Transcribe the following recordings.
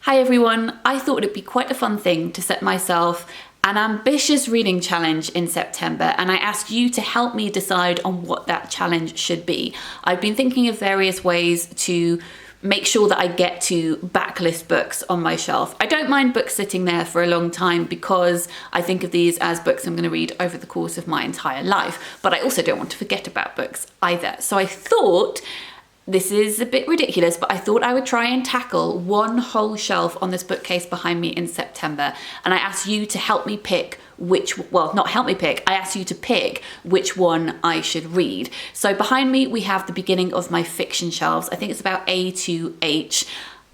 Hi everyone, I thought it'd be quite a fun thing to set myself an ambitious reading challenge in September, and I asked you to help me decide on what that challenge should be. I've been thinking of various ways to make sure that I get to backlist books on my shelf. I don't mind books sitting there for a long time because I think of these as books I'm going to read over the course of my entire life, but I also don't want to forget about books either. So I thought, this is a bit ridiculous, but I thought I would try and tackle one whole shelf on this bookcase behind me in September. And I asked you to help me pick I asked you to pick which one I should read. So behind me, we have the beginning of my fiction shelves. I think it's about A to H.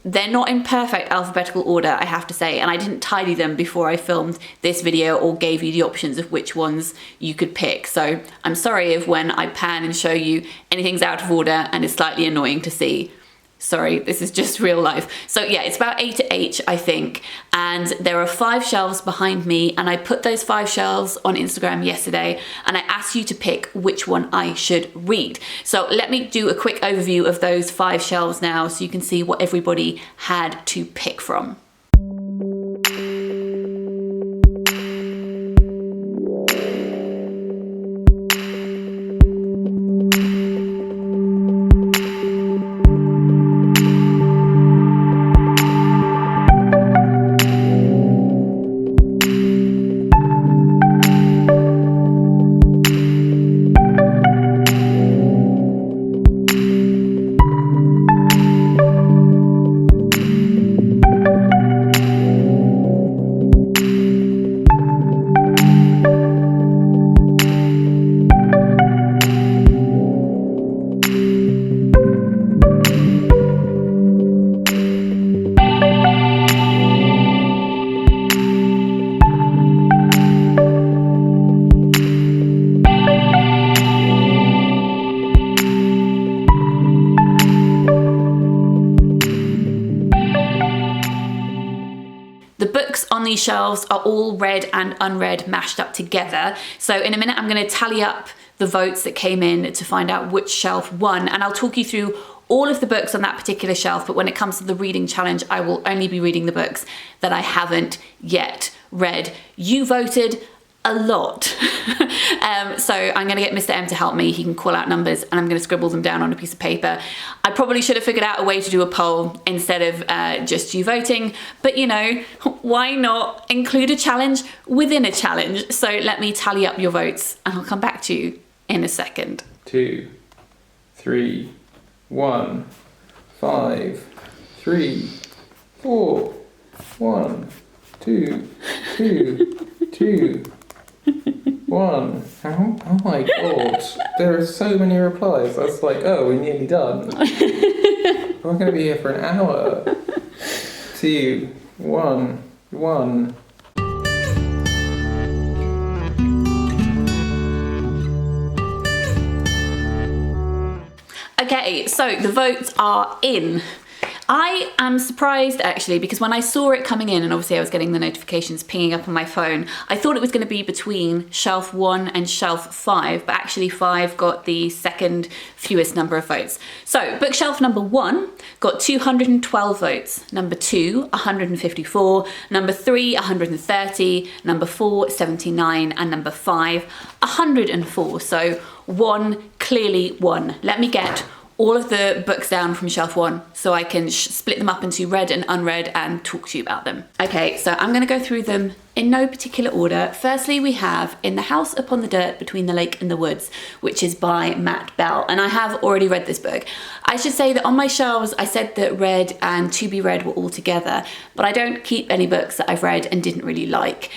They're not in perfect alphabetical order, I have to say, and I didn't tidy them before I filmed this video or gave you the options of which ones you could pick. So I'm sorry if when I pan and show you anything's out of order and it's slightly annoying to see. Sorry, this is just real life. So yeah, it's about A to H, I think. And there are 5 shelves behind me, and I put those 5 shelves on Instagram yesterday, and I asked you to pick which one I should read. So let me do a quick overview of those 5 shelves now so you can see what everybody had to pick from. These shelves are all read and unread mashed up together. So in a minute I'm going to tally up the votes that came in to find out which shelf won, and I'll talk you through all of the books on that particular shelf. But when it comes to the reading challenge, I will only be reading the books that I haven't yet read. You voted a lot. So I'm going to get Mr. M to help me. He can call out numbers and I'm going to scribble them down on a piece of paper. I probably should have figured out a way to do a poll instead of just you voting, but you know, why not include a challenge within a challenge? So let me tally up your votes and I'll come back to you in a second. 2, 3, 1, 5, 3, 4, 1, 2, 2, 2, 1. Oh my god, there are so many replies. I was like, oh, we're nearly done. I'm going to be here for an hour. 2, 1, 1. Okay, so the votes are in. I am surprised actually, because when I saw it coming in, and obviously I was getting the notifications pinging up on my phone, I thought it was going to be between shelf 1 and shelf 5, but actually 5 got the second fewest number of votes. So bookshelf number 1 got 212 votes, number 2 154, number 3 130, number 4 79, and number 5 104. So 1 clearly won. Let me get all of the books down from shelf 1 so I can split them up into read and unread and talk to you about them. Okay, so I'm going to go through them in no particular order. Firstly, we have In the House Upon the Dirt Between the Lake and the Woods, which is by Matt Bell, and I have already read this book. I should say that on my shelves I said that read and to be read were all together, but I don't keep any books that I've read and didn't really like,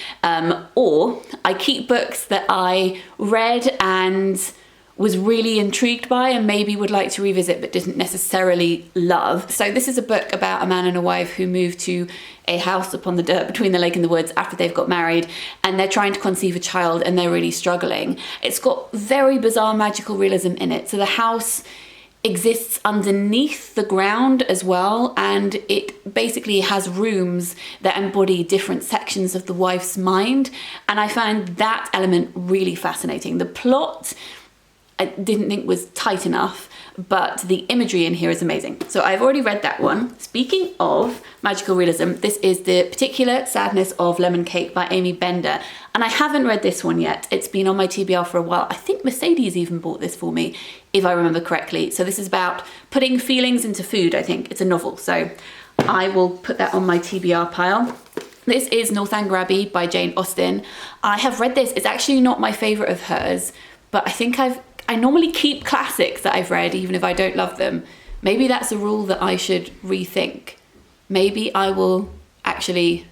or I keep books that I read and was really intrigued by and maybe would like to revisit but didn't necessarily love. So this is a book about a man and a wife who move to a house upon the dirt between the lake and the woods after they've got married, and they're trying to conceive a child and they're really struggling. It's got very bizarre magical realism in it. So the house exists underneath the ground as well, and it basically has rooms that embody different sections of the wife's mind, and I find that element really fascinating. The plot I didn't think was tight enough, but the imagery in here is amazing. So I've already read that one. Speaking of magical realism, this is The Particular Sadness of Lemon Cake by Aimee Bender. And I haven't read this one yet. It's been on my TBR for a while. I think Mercedes even bought this for me, if I remember correctly. So this is about putting feelings into food, I think. It's a novel, so I will put that on my TBR pile. This is Northanger Abbey by Jane Austen. I have read this. It's actually not my favourite of hers, but I think I normally keep classics that I've read, even if I don't love them. Maybe that's a rule that I should rethink. Maybe I will actually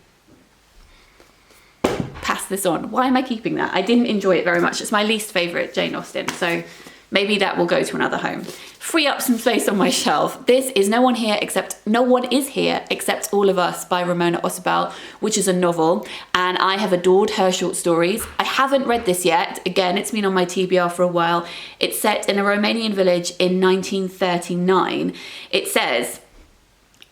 pass this on. Why am I keeping that? I didn't enjoy it very much. It's my least favourite Jane Austen, so maybe that will go to another home. Free up some space on my shelf. This is No One Is Here Except All of Us by Ramona Ausubel, which is a novel, and I have adored her short stories. I haven't read this yet. Again, it's been on my TBR for a while. It's set in a Romanian village in 1939. It says,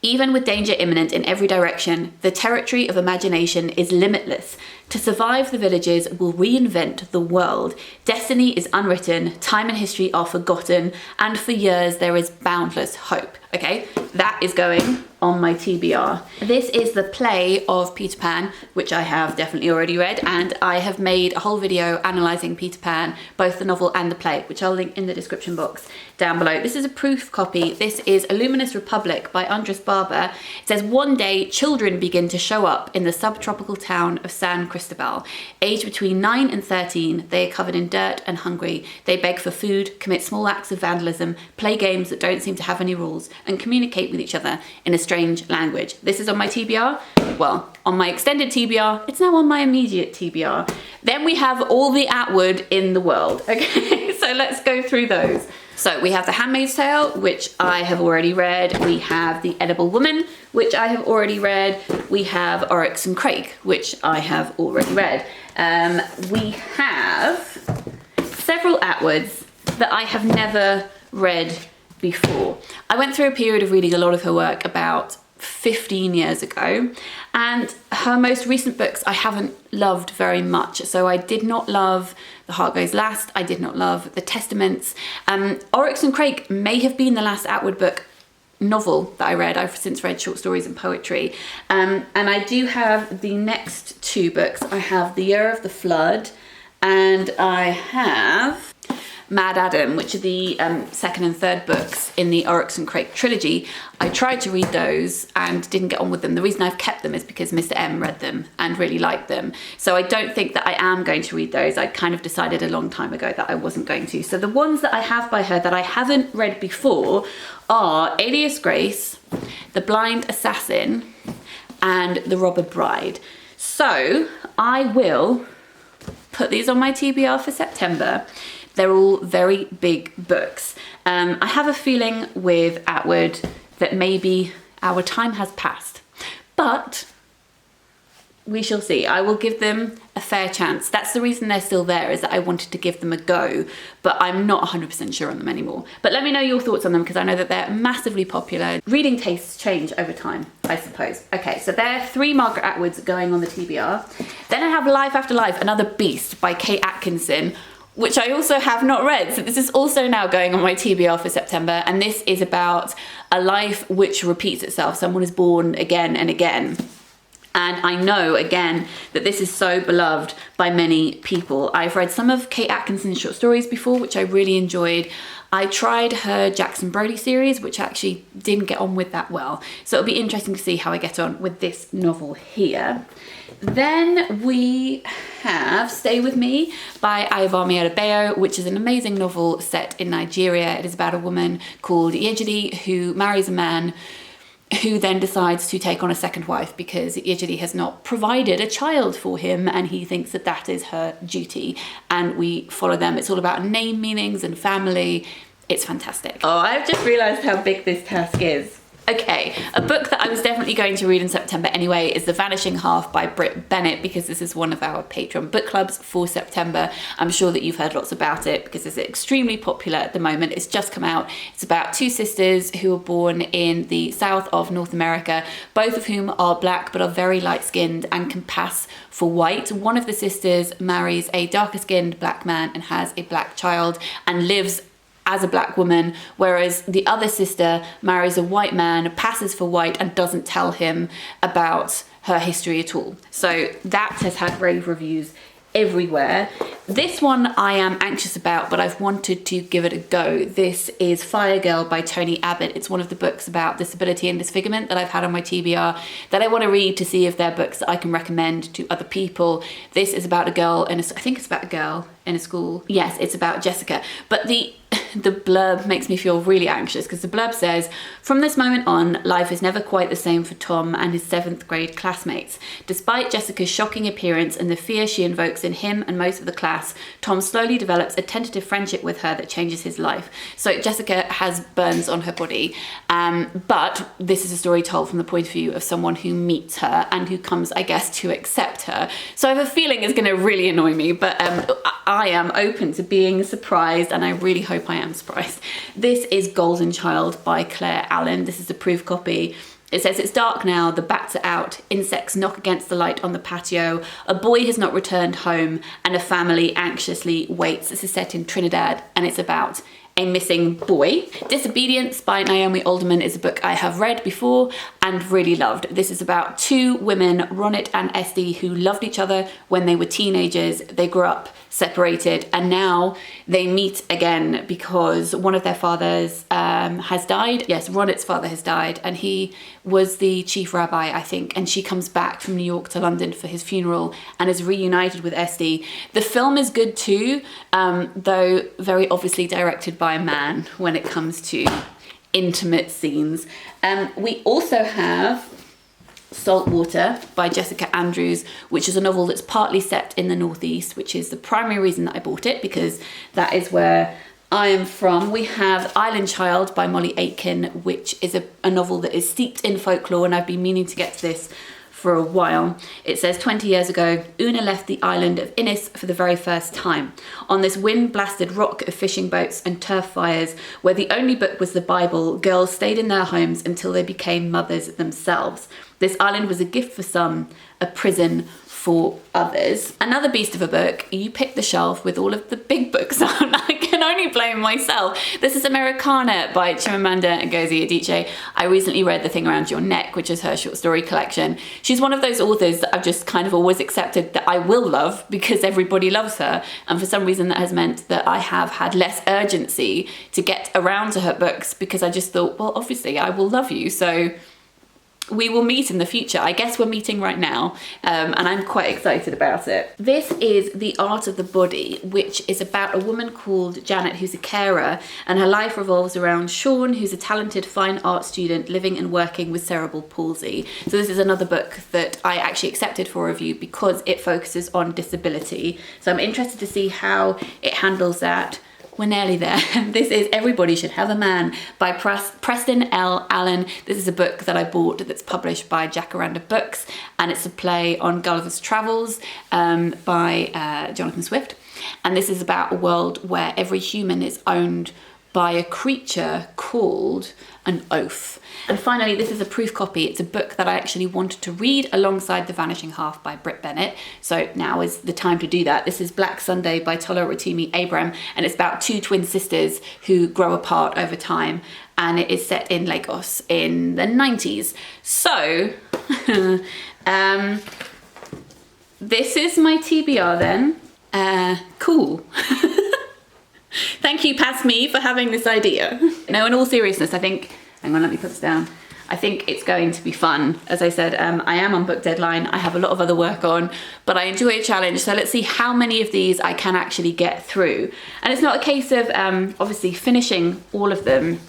even with danger imminent in every direction, the territory of imagination is limitless. To survive, the villagers will reinvent the world. Destiny is unwritten, time and history are forgotten, and for years there is boundless hope. Okay, that is going on my TBR. This is the play of Peter Pan, which I have definitely already read, and I have made a whole video analysing Peter Pan, both the novel and the play, which I'll link in the description box down below. This is a proof copy. This is A Luminous Republic by Andres Barber. It says, one day children begin to show up in the subtropical town of San Cristobal. Aged between 9 and 13, they are covered in dirt and hungry. They beg for food, commit small acts of vandalism, play games that don't seem to have any rules, and communicate with each other in a strange language. This is on my TBR. Well, on my extended TBR, it's now on my immediate TBR. Then we have all the Atwood in the world. Okay, so let's go through those. So we have The Handmaid's Tale, which I have already read. We have The Edible Woman, which I have already read. We have Oryx and Crake, which I have already read. We have several Atwoods that I have never read before. I went through a period of reading a lot of her work about 15 years ago, and her most recent books I haven't loved very much. So I did not love The Heart Goes Last. I did not love The Testaments. Oryx and Crake may have been the last Atwood book novel that I read. I've since read short stories and poetry. And I do have the next two books. I have The Year of the Flood, and I have Mad Adam, which are the second and third books in the Oryx and Crake trilogy. I tried to read those and didn't get on with them. The reason I've kept them is because Mr. M read them and really liked them. So I don't think that I am going to read those. I kind of decided a long time ago that I wasn't going to. So the ones that I have by her that I haven't read before are Alias Grace, The Blind Assassin, and The Robber Bride. So I will put these on my TBR for September. They're all very big books. I have a feeling with Atwood that maybe our time has passed, but we shall see. I will give them a fair chance. That's the reason they're still there, is that I wanted to give them a go, but I'm not 100% sure on them anymore. But let me know your thoughts on them, because I know that they're massively popular. Reading tastes change over time, I suppose. Okay, so there are 3 Margaret Atwoods going on the TBR. Then I have Life After Life, Another Beast by Kate Atkinson, which I also have not read. So this is also now going on my TBR for September, and this is about a life which repeats itself. Someone is born again and again. And I know, again, that this is so beloved by many people. I've read some of Kate Atkinson's short stories before, which I really enjoyed. I tried her Jackson Brodie series, which I actually didn't get on with that well. So it'll be interesting to see how I get on with this novel here. Then we have Stay With Me by Ayobami Adebayo, which is an amazing novel set in Nigeria. It is about a woman called Yejide who marries a man who then decides to take on a second wife because Yejide has not provided a child for him, and he thinks that that is her duty. And we follow them. It's all about name meanings and family. It's fantastic. Oh, I've just realised how big this task is. Okay, a book that I was definitely going to read in September anyway is The Vanishing Half by Brit Bennet, because this is one of our Patreon book clubs for September. I'm sure that you've heard lots about it because it's extremely popular at the moment. It's just come out. It's about two sisters who were born in the south of North America, both of whom are black but are very light-skinned and can pass for white. One of the sisters marries a darker-skinned black man and has a black child and lives as a black woman, whereas the other sister marries a white man, passes for white, and doesn't tell him about her history at all. So that has had rave reviews everywhere. This one I am anxious about, but I've wanted to give it a go. This is Firegirl by Tony Abbott. It's one of the books about disability and disfigurement that I've had on my TBR that I want to read to see if they're books that I can recommend to other people. This is about a girl I think it's about a girl in a school. Yes, it's about Jessica. But the blurb makes me feel really anxious because the blurb says, "From this moment on, life is never quite the same for Tom and his 7th grade classmates. Despite Jessica's shocking appearance and the fear she invokes in him and most of the class, Tom slowly develops a tentative friendship with her that changes his life." So Jessica has burns on her body, but this is a story told from the point of view of someone who meets her and who comes, I guess, to accept her. So I have a feeling it's going to really annoy me, but I am open to being surprised, and I really hope I am surprised. This is Golden Child by Claire Allen. This is a proof copy. It says, "It's dark now, the bats are out, insects knock against the light on the patio, a boy has not returned home, and a family anxiously waits." This is set in Trinidad, and it's about a missing boy. Disobedience by Naomi Alderman is a book I have read before and really loved. This is about two women, Ronit and Esty, who loved each other when they were teenagers. They grew up separated, and now they meet again because one of their fathers has died. Yes, Ronit's father has died, and he was the chief rabbi, I think, and she comes back from New York to London for his funeral and is reunited with Esty. The film is good too, though very obviously directed by a man when it comes to intimate scenes. We also have Saltwater by Jessica Andrews, which is a novel that's partly set in the Northeast, which is the primary reason that I bought it, because that is where I am from. We have Island Child by Molly Aitken, which is a novel that is steeped in folklore, and I've been meaning to get to this for a while. It says, 20 years ago, Una left the island of Innis for the very first time. On this wind-blasted rock of fishing boats and turf fires, where the only book was the Bible, girls stayed in their homes until they became mothers themselves. This island was a gift for some, a prison for others. Another beast of a book. You picked the shelf with all of the big books on. I can only blame myself. This is Americanah by Chimamanda Ngozi Adichie. I recently read The Thing Around Your Neck, which is her short story collection. She's one of those authors that I've just kind of always accepted that I will love because everybody loves her. And for some reason that has meant that I have had less urgency to get around to her books because I just thought, well, obviously I will love you, so we will meet in the future. I guess we're meeting right now, and I'm quite excited about it. This is The Art of the Body, which is about a woman called Janet who's a carer, and her life revolves around Sean, who's a talented fine art student living and working with cerebral palsy. So this is another book that I actually accepted for review because it focuses on disability. So I'm interested to see how it handles that. We're nearly there. This is Everybody Should Have a Man by Preston L. Allen. This is a book that I bought that's published by Jacaranda Books, and it's a play on Gulliver's Travels by Jonathan Swift. And this is about a world where every human is owned by a creature called an oaf. And finally, this is a proof copy. It's a book that I actually wanted to read alongside The Vanishing Half by Brit Bennet. So now is the time to do that. This is Black Sunday by Tola, Rotimi, Abram, and it's about two twin sisters who grow apart over time. And it is set in Lagos in the 90s. So, this is my TBR then. Cool. Thank you, past me, for having this idea. No, in all seriousness, I think, hang on, let me put this down. I think it's going to be fun. As I said, I am on book deadline. I have a lot of other work on, but I enjoy a challenge. So let's see how many of these I can actually get through. And it's not a case of obviously finishing all of them,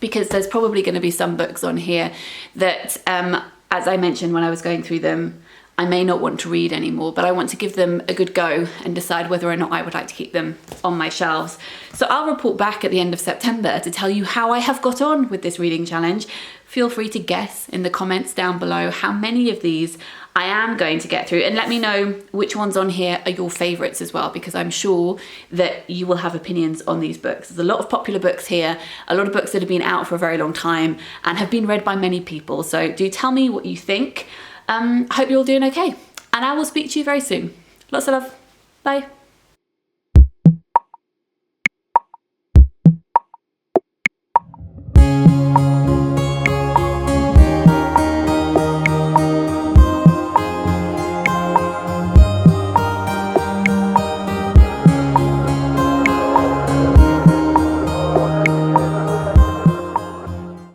because there's probably going to be some books on here that, as I mentioned when I was going through them, I may not want to read anymore, but I want to give them a good go and decide whether or not I would like to keep them on my shelves. So I'll report back at the end of September to tell you how I have got on with this reading challenge. feel free to guess in the comments down below how many of these I am going to get through, and let me know which ones on here are your favourites as well, because I'm sure that you will have opinions on these books. There's a lot of popular books here, a lot of books that have been out for a very long time and have been read by many people. So do tell me what you think. I hope you're all doing okay, and I will speak to you very soon. Lots of love. Bye.